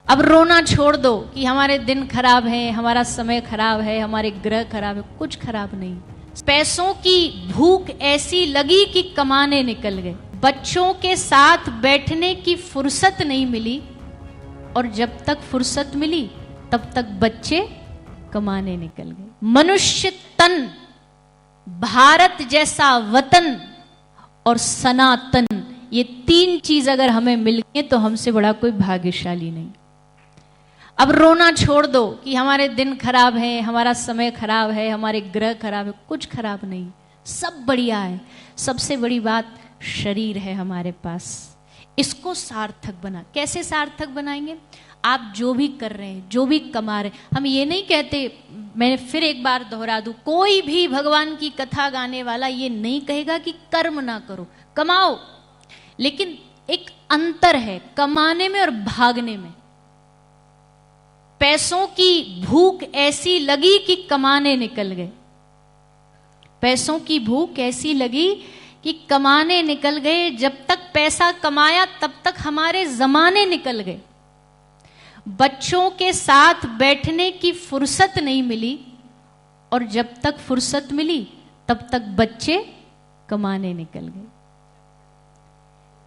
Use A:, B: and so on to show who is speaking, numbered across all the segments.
A: अब रोना छोड़ दो कि हमारे दिन खराब है, हमारा समय खराब है, हमारे ग्रह खराब है। कुछ खराब नहीं। पैसों की भूख ऐसी लगी कि कमाने निकल गए। बच्चों के साथ बैठने की फुर्सत नहीं मिली, और जब तक फुर्सत मिली तब तक बच्चे कमाने निकल गए। मनुष्य तन, भारत जैसा वतन और सनातन, ये तीन चीज अगर हमें मिल गए तो हमसे बड़ा कोई भाग्यशाली नहीं। अब रोना छोड़ दो कि हमारे दिन खराब है, हमारा समय खराब है, हमारे ग्रह खराब है। कुछ खराब नहीं, सब बढ़िया है। सबसे बड़ी बात शरीर है हमारे पास, इसको सार्थक बना। कैसे सार्थक बनाएंगे? आप जो भी कर रहे हैं, जो भी कमा रहे हैं, हम ये नहीं कहते, मैं फिर एक बार दोहरा दूं, कोई भी भगवान की कथा गाने वाला ये नहीं कहेगा कि कर्म ना करो, कमाओ। लेकिन एक अंतर है कमाने में और भागने में। पैसों की भूख ऐसी लगी कि कमाने निकल गए। पैसों की भूख ऐसी लगी कि कमाने निकल गए। जब तक पैसा कमाया तब तक हमारे जमाने निकल गए। बच्चों के साथ बैठने की फुर्सत नहीं मिली, और जब तक फुर्सत मिली तब तक बच्चे कमाने निकल गए।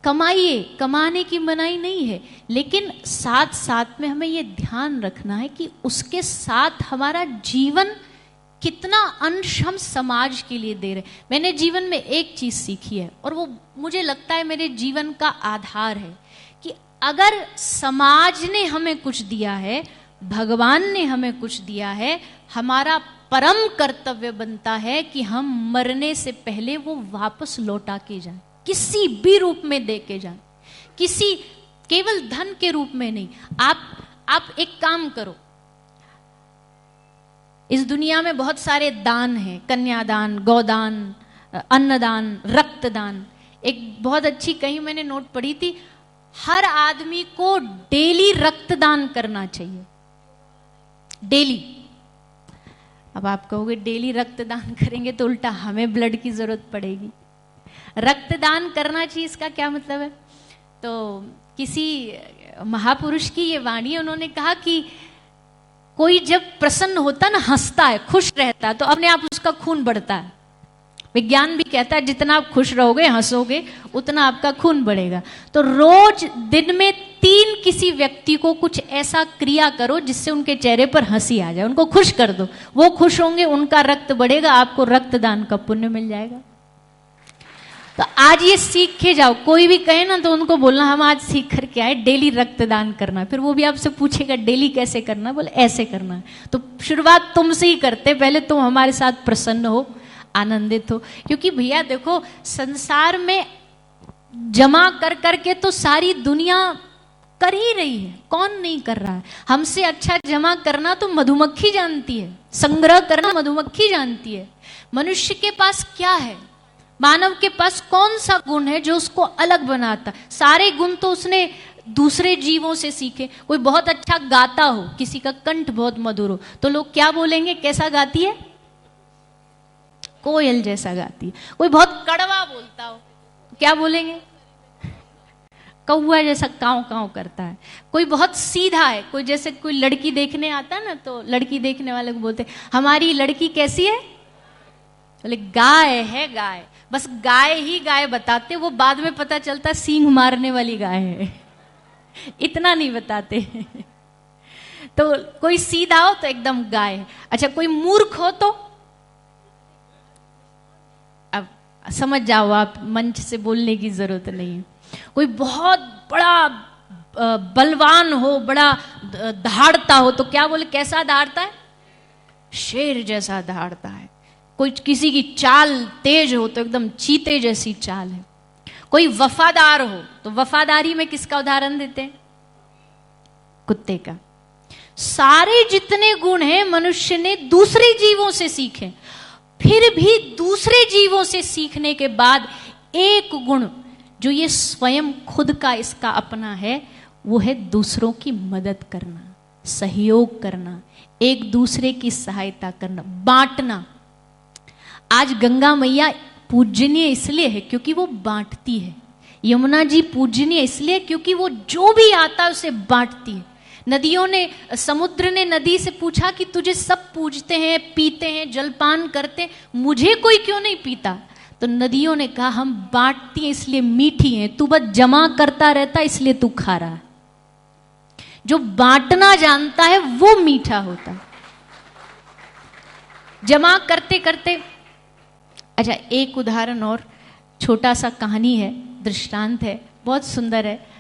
A: कमाइए, कमाने की मनाही नहीं है, लेकिन साथ साथ में हमें यह ध्यान रखना है कि उसके साथ हमारा जीवन कितना अंश हम समाज के लिए दे रहे। मैंने जीवन में एक चीज सीखी है, और वो मुझे लगता है मेरे जीवन का आधार है, कि अगर समाज ने हमें कुछ दिया है, भगवान ने हमें कुछ दिया है, हमारा परम कर्तव्य बनता है कि हम मरने से पहले वो वापस लौटा के जाएं, किसी भी रूप में दे के जाएं, किसी केवल धन के रूप में नहीं। आप एक काम करो, इस दुनिया में बहुत सारे दान हैं, कन्यादान, गौदान, अन्नदान, रक्तदान। एक बहुत अच्छी कहीं मैंने नोट पढ़ी थी, हर आदमी को डेली रक्तदान करना चाहिए, डेली। अब आप कहोगे डेली रक्तदान करेंगे तो उल्टा हमें ब्लड की जरूरत पड़ेगी। रक्तदान करना चाहिए, इसका क्या मतलब है? तो किसी महापुरुष की ये वाणी, उन्होंने कहा कि कोई जब प्रसन्न होता ना, हंसता है, खुश रहता है, तो अपने आप उसका खून बढ़ता है। विज्ञान भी कहता है जितना आप खुश रहोगे, हंसोगे, उतना आपका खून बढ़ेगा। तो रोज दिन में 3 किसी व्यक्ति को कुछ ऐसा क्रिया करो जिससे उनके चेहरे पर हंसी आ जाए, उनको खुश कर दो। वो खुश होंगे, उनका रक्त बढ़ेगा, आपको रक्तदान का पुण्य मिल जाएगा। तो आज ये सीख के जाओ। कोई भी कहे ना तो उनको बोलना हम आज सीख करके आए, डेली रक्तदान करना। फिर वो भी आपसे पूछेगा डेली कैसे करना, बोले ऐसे करना है। तो शुरुआत तुमसे ही करते, पहले तुम हमारे साथ प्रसन्न हो, आनंदित हो। क्योंकि भैया देखो, संसार में जमा कर करके तो सारी दुनिया कर ही रही है, कौन नहीं कर रहा है? हमसे अच्छा जमा करना तो मधुमक्खी जानती है, संग्रह करना मधुमक्खी जानती है। मनुष्य के पास क्या है? मानव के पास कौन सा गुण है जो उसको अलग बनाता? सारे गुण तो उसने दूसरे जीवों से सीखे। कोई बहुत अच्छा गाता हो, किसी का कंठ बहुत मधुर हो, तो लोग क्या बोलेंगे, कैसा गाती है? कोयल जैसा गाती है। कोई बहुत कड़वा बोलता हो, तो क्या बोलेंगे? कौवा जैसा काव काव करता है। कोई बहुत सीधा है, कोई जैसे कोई लड़की देखने आता है ना, तो लड़की देखने वाले को बोलते हमारी लड़की कैसी है? बोले गाय है, गाय। बस गाय ही गाय बताते, वो बाद में पता चलता सींग मारने वाली गाय है, इतना नहीं बताते। तो कोई सीधा हो तो एकदम गाय है। अच्छा, कोई मूर्ख हो तो अब समझ जाओ आप, मंच से बोलने की जरूरत नहीं है। कोई बहुत बड़ा बलवान हो, बड़ा दहाड़ता हो, तो क्या बोले, कैसा दहाड़ता है? शेर जैसा दहाड़ता है। कोई किसी की चाल तेज हो तो एकदम चीते जैसी चाल है। कोई वफादार हो तो वफादारी में किसका उदाहरण देते हैं? कुत्ते का। सारे जितने गुण हैं मनुष्य ने दूसरे जीवों से सीखे। फिर भी दूसरे जीवों से सीखने के बाद एक गुण जो ये स्वयं खुद का इसका अपना है, वो है दूसरों की मदद करना, सहयोग करना, एक दूसरे की सहायता करना, बांटना। आज गंगा मैया पूजनीय इसलिए है क्योंकि वो बांटती है। यमुना जी पूजनीय इसलिए क्योंकि वो जो भी आता है उसे बांटती है। नदियों ने, समुद्र ने नदी से पूछा कि तुझे सब पूजते हैं, पीते हैं, जलपान करते हैं, मुझे कोई क्यों नहीं पीता? तो नदियों ने कहा हम बांटती हैं इसलिए मीठी हैं, तू बस जमा करता रहता इसलिए तू खा रहा है। जो बांटना जानता है वो मीठा होता है। जमा करते करते, अच्छा एक उदाहरण और, छोटा सा कहानी है, दृष्टांत है, बहुत सुंदर है।